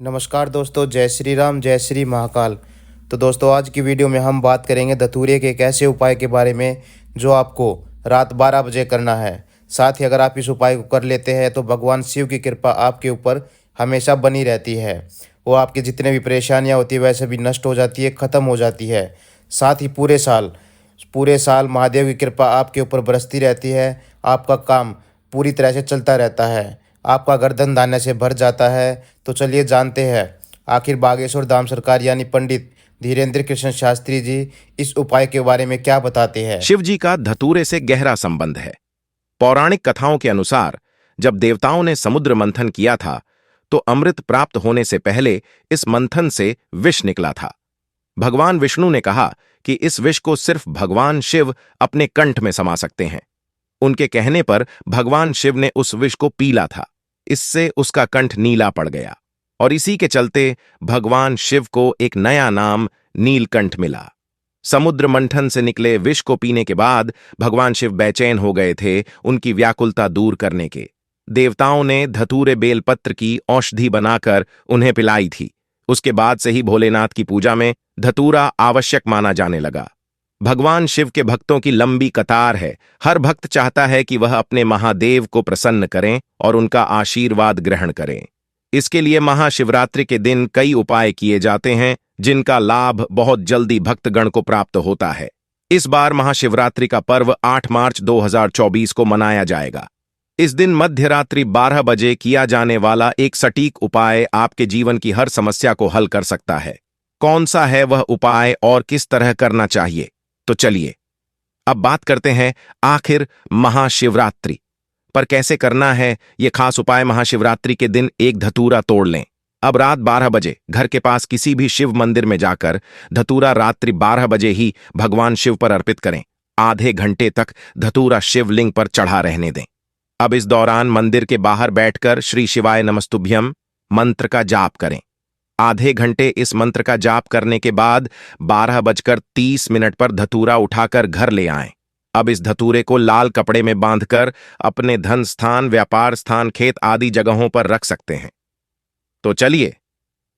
नमस्कार दोस्तों, जय श्री राम, जय श्री महाकाल। तो दोस्तों, आज की वीडियो में हम बात करेंगे धतूरे के एक ऐसे उपाय के बारे में जो आपको रात 12 बजे करना है। साथ ही अगर आप इस उपाय को कर लेते हैं तो भगवान शिव की कृपा आपके ऊपर हमेशा बनी रहती है। वो आपकी जितने भी परेशानियां होती है वैसे भी नष्ट हो जाती है, ख़त्म हो जाती है। साथ ही पूरे साल महादेव की कृपा आपके ऊपर बरसती रहती है। आपका काम पूरी तरह से चलता रहता है, आपका घर धन धान्य से भर जाता है। तो चलिए जानते हैं आखिर बागेश्वर धाम सरकार यानी पंडित धीरेन्द्र कृष्ण शास्त्री जी इस उपाय के बारे में क्या बताते हैं। शिव जी का धतूरे से गहरा संबंध है। पौराणिक कथाओं के अनुसार जब देवताओं ने समुद्र मंथन किया था तो अमृत प्राप्त होने से पहले इस मंथन से विष निकला था। भगवान विष्णु ने कहा कि इस विष को सिर्फ भगवान शिव अपने कंठ में समा सकते हैं। उनके कहने पर भगवान शिव ने उस विष को पीला था। इससे उसका कंठ नीला पड़ गया और इसी के चलते भगवान शिव को एक नया नाम नीलकंठ मिला। समुद्र मंथन से निकले विष को पीने के बाद भगवान शिव बेचैन हो गए थे उनकी व्याकुलता दूर करने के। देवताओं ने धतूरे बेलपत्र की औषधि बनाकर उन्हें पिलाई थी। उसके बाद से ही भोलेनाथ की पूजा में धतूरा आवश्यक माना जाने लगा। भगवान शिव के भक्तों की लंबी कतार है। हर भक्त चाहता है कि वह अपने महादेव को प्रसन्न करें और उनका आशीर्वाद ग्रहण करें। इसके लिए महाशिवरात्रि के दिन कई उपाय किए जाते हैं जिनका लाभ बहुत जल्दी भक्तगण को प्राप्त होता है। इस बार महाशिवरात्रि का पर्व 8 मार्च 2024 को मनाया जाएगा। इस दिन मध्य रात्रि 12 बजे किया जाने वाला एक सटीक उपाय आपके जीवन की हर समस्या को हल कर सकता है। कौन सा है वह उपाय और किस तरह करना चाहिए, तो चलिए अब बात करते हैं आखिर महाशिवरात्रि पर कैसे करना है यह खास उपाय। महाशिवरात्रि के दिन एक धतूरा तोड़ लें। अब रात 12 बजे घर के पास किसी भी शिव मंदिर में जाकर धतूरा रात्रि 12 बजे ही भगवान शिव पर अर्पित करें। आधे घंटे तक धतूरा शिवलिंग पर चढ़ा रहने दें। अब इस दौरान मंदिर के बाहर बैठकर श्री शिवाय नमस्तुभ्यम मंत्र का जाप करें। आधे घंटे इस मंत्र का जाप करने के बाद 12:30 पर धतूरा उठाकर घर ले आएं। अब इस धतूरे को लाल कपड़े में बांधकर अपने धन स्थान, व्यापार स्थान, खेत आदि जगहों पर रख सकते हैं। तो चलिए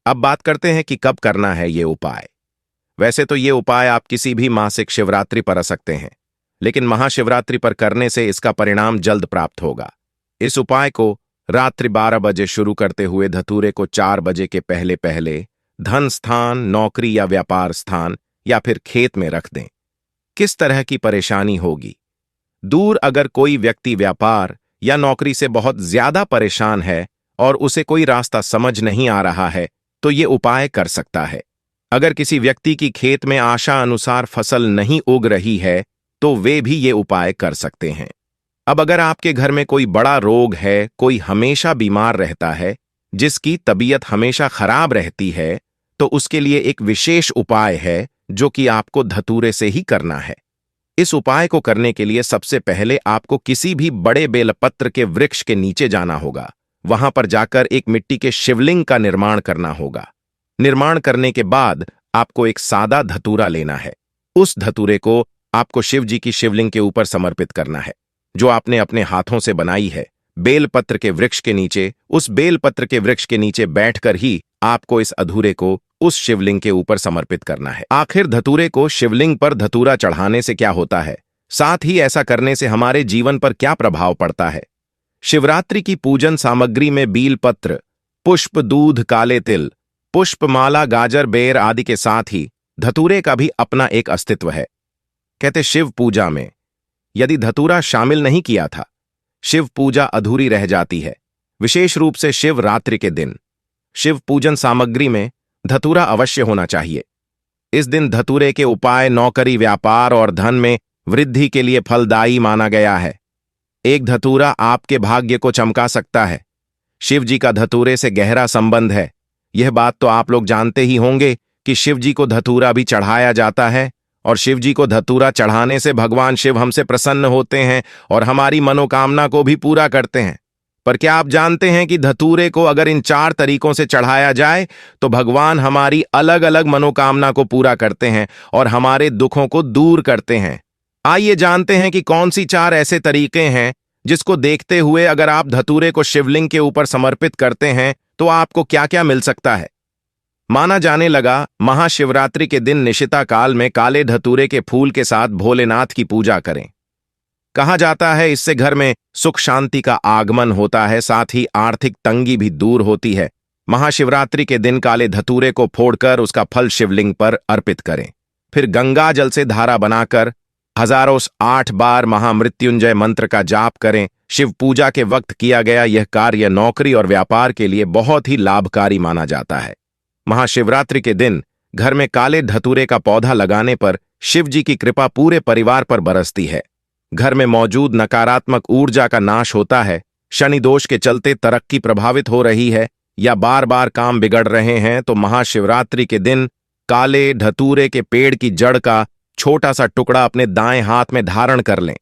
अब बात करते हैं कि कब करना है ये उपाय। वैसे तो ये उपाय आप किसी भी मासिक शिवरात्रि पर कर सकते हैं, लेकिन महाशिवरात्रि पर करने से इसका परिणाम जल्द प्राप्त होगा। इस उपाय को रात्रि 12 बजे शुरू करते हुए धतूरे को 4 बजे के पहले पहले धन स्थान, नौकरी या व्यापार स्थान या फिर खेत में रख दें। किस तरह की परेशानी होगी? दूर अगर कोई व्यक्ति व्यापार या नौकरी से बहुत ज्यादा परेशान है और उसे कोई रास्ता समझ नहीं आ रहा है तो ये उपाय कर सकता है। अगर किसी व्यक्ति की खेत में आशा अनुसार फसल नहीं उग रही है तो वे भी ये उपाय कर सकते हैं। अब अगर आपके घर में कोई बड़ा रोग है, कोई हमेशा बीमार रहता है, जिसकी तबीयत हमेशा खराब रहती है, तो उसके लिए एक विशेष उपाय है जो कि आपको धतूरे से ही करना है। इस उपाय को करने के लिए सबसे पहले आपको किसी भी बड़े बेलपत्र के वृक्ष के नीचे जाना होगा। वहां पर जाकर एक मिट्टी के शिवलिंग का निर्माण करना होगा। निर्माण करने के बाद आपको एक सादा धतूरा लेना है। उस धतूरे को आपको शिव जी की शिवलिंग के ऊपर समर्पित करना है जो आपने अपने हाथों से बनाई है। बेलपत्र के वृक्ष के नीचे, उस बेलपत्र के वृक्ष के नीचे बैठकर ही आपको इस अधूरे को उस शिवलिंग के ऊपर समर्पित करना है। आखिर धतूरे को शिवलिंग पर धतूरा चढ़ाने से क्या होता है, साथ ही ऐसा करने से हमारे जीवन पर क्या प्रभाव पड़ता है। शिवरात्रि की पूजन सामग्री में बीलपत्र, पुष्प, दूध, काले तिल, पुष्पमाला, गाजर, बेर आदि के साथ ही धतूरे का भी अपना एक अस्तित्व है। कहते शिव पूजा में यदि धतूरा शामिल नहीं किया था, शिव पूजा अधूरी रह जाती है। विशेष रूप से शिव रात्रि के दिन शिव पूजन सामग्री में धतूरा अवश्य होना चाहिए। इस दिन धतूरे के उपाय नौकरी, व्यापार और धन में वृद्धि के लिए फलदायी माना गया है। एक धतूरा आपके भाग्य को चमका सकता है। शिव जी का धतूरे से गहरा संबंध है। यह बात तो आप लोग जानते ही होंगे कि शिव जी को धतूरा भी चढ़ाया जाता है और शिव जी को धतूरा चढ़ाने से भगवान शिव हमसे प्रसन्न होते हैं और हमारी मनोकामना को भी पूरा करते हैं। पर क्या आप जानते हैं कि धतूरे को अगर इन 4 तरीकों से चढ़ाया जाए तो भगवान हमारी अलग अलग मनोकामना को पूरा करते हैं और हमारे दुखों को दूर करते हैं। आइए जानते हैं कि कौन सी 4 ऐसे तरीके हैं जिसको देखते हुए अगर आप धतूरे को शिवलिंग के ऊपर समर्पित करते हैं तो आपको क्या क्या मिल सकता है। माना जाने लगा महाशिवरात्रि के दिन निशिता काल में काले धतूरे के फूल के साथ भोलेनाथ की पूजा करें। कहा जाता है इससे घर में सुख शांति का आगमन होता है, साथ ही आर्थिक तंगी भी दूर होती है। महाशिवरात्रि के दिन काले धतूरे को फोड़कर उसका फल शिवलिंग पर अर्पित करें। फिर गंगा जल से धारा बनाकर हजारों 8 बार महामृत्युंजय मंत्र का जाप करें। शिव पूजा के वक्त किया गया यह कार्य नौकरी और व्यापार के लिए बहुत ही लाभकारी माना जाता है। महाशिवरात्रि के दिन घर में काले धतूरे का पौधा लगाने पर शिव जी की कृपा पूरे परिवार पर बरसती है। घर में मौजूद नकारात्मक ऊर्जा का नाश होता है। शनि दोष के चलते तरक्की प्रभावित हो रही है या बार बार काम बिगड़ रहे हैं तो महाशिवरात्रि के दिन काले धतूरे के पेड़ की जड़ का छोटा सा टुकड़ा अपने दाएं हाथ में धारण कर लें।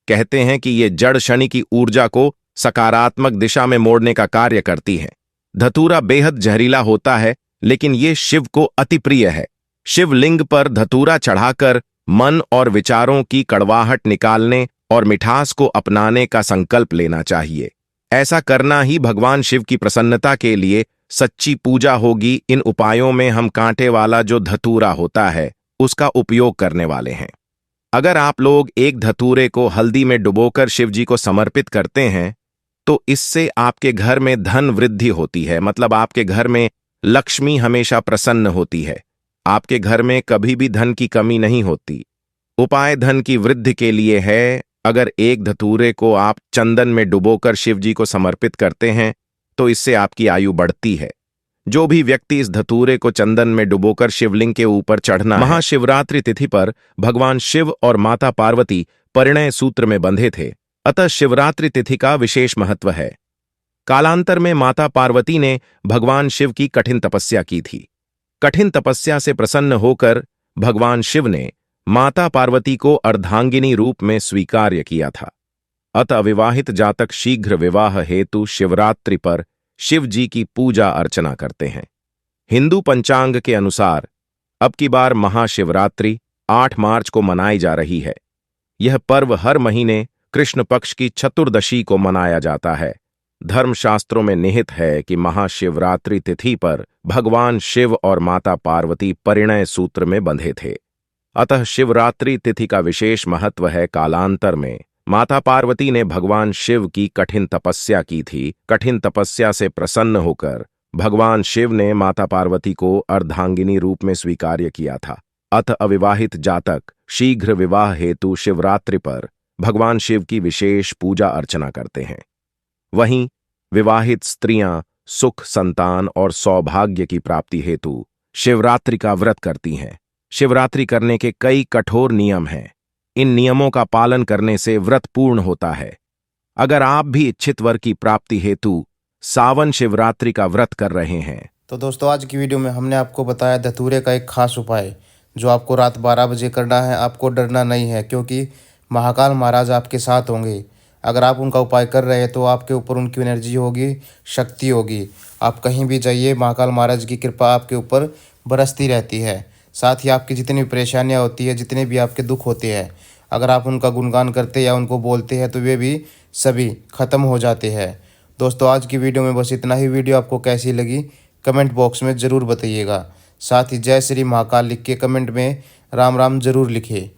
कहते हैं कि ये जड़ शनि की ऊर्जा को सकारात्मक दिशा में मोड़ने का कार्य करती है। धतूरा बेहद जहरीला होता है, लेकिन ये शिव को अति प्रिय है। शिवलिंग पर धतूरा चढ़ाकर मन और विचारों की कड़वाहट निकालने और मिठास को अपनाने का संकल्प लेना चाहिए। ऐसा करना ही भगवान शिव की प्रसन्नता के लिए सच्ची पूजा होगी। इन उपायों में हम कांटे वाला जो धतूरा होता है उसका उपयोग करने वाले हैं। अगर आप लोग एक धतूरे को हल्दी में डुबोकर शिव जी को समर्पित करते हैं तो इससे आपके घर में धन वृद्धि होती है, मतलब आपके घर में लक्ष्मी हमेशा प्रसन्न होती है। आपके घर में कभी भी धन की कमी नहीं होती। उपाय धन की वृद्धि के लिए है। अगर एक धतूरे को आप चंदन में डुबोकर शिव जी को समर्पित करते हैं तो इससे आपकी आयु बढ़ती है। जो भी व्यक्ति इस धतूरे को चंदन में डुबोकर शिवलिंग के ऊपर चढ़ना महाशिवरात्रि तिथि पर भगवान शिव और माता पार्वती परिणय सूत्र में बंधे थे, अतः शिवरात्रि तिथि का विशेष महत्व है। कालांतर में माता पार्वती ने भगवान शिव की कठिन तपस्या की थी। कठिन तपस्या से प्रसन्न होकर भगवान शिव ने माता पार्वती को अर्धांगिनी रूप में स्वीकार्य किया था। अतः अविवाहित जातक शीघ्र विवाह हेतु शिवरात्रि पर शिव जी की पूजा अर्चना करते हैं। हिंदू पंचांग के अनुसार अब की बार महाशिवरात्रि 8 मार्च को मनाई जा रही है। यह पर्व हर महीने कृष्ण पक्ष की चतुर्दशी को मनाया जाता है। धर्मशास्त्रों में निहित है कि महाशिवरात्रि तिथि पर भगवान शिव और माता पार्वती परिणय सूत्र में बंधे थे, अतः शिवरात्रि तिथि का विशेष महत्व है। कालांतर में माता पार्वती ने भगवान शिव की कठिन तपस्या की थी। कठिन तपस्या से प्रसन्न होकर भगवान शिव ने माता पार्वती को अर्धांगिनी रूप में स्वीकार्य किया था। अतः अविवाहित जातक शीघ्र विवाह हेतु शिवरात्रि पर भगवान शिव की विशेष पूजा अर्चना करते हैं। वहीं विवाहित स्त्रियां सुख, संतान और सौभाग्य की प्राप्ति हेतु शिवरात्रि का व्रत करती हैं। शिवरात्रि करने के कई कठोर नियम हैं। इन नियमों का पालन करने से व्रत पूर्ण होता है। अगर आप भी इच्छित वर की प्राप्ति हेतु सावन शिवरात्रि का व्रत कर रहे हैं तो दोस्तों आज की वीडियो में हमने आपको बताया धतूरे का एक खास उपाय जो आपको रात 12 बजे करना है। आपको डरना नहीं है क्योंकि महाकाल महाराज आपके साथ होंगे। अगर आप उनका उपाय कर रहे हैं तो आपके ऊपर उनकी एनर्जी होगी, शक्ति होगी। आप कहीं भी जाइए, महाकाल महाराज की कृपा आपके ऊपर बरसती रहती है। साथ ही आपकी जितनी भी परेशानियाँ होती है, जितने भी आपके दुख होते हैं, अगर आप उनका गुणगान करते या उनको बोलते हैं तो वे भी सभी खत्म हो जाते हैं। दोस्तों आज की वीडियो में बस इतना ही। वीडियो आपको कैसी लगी कमेंट बॉक्स में ज़रूर बताइएगा। साथ ही जय श्री महाकाल लिख के कमेंट में राम राम ज़रूर लिखिए।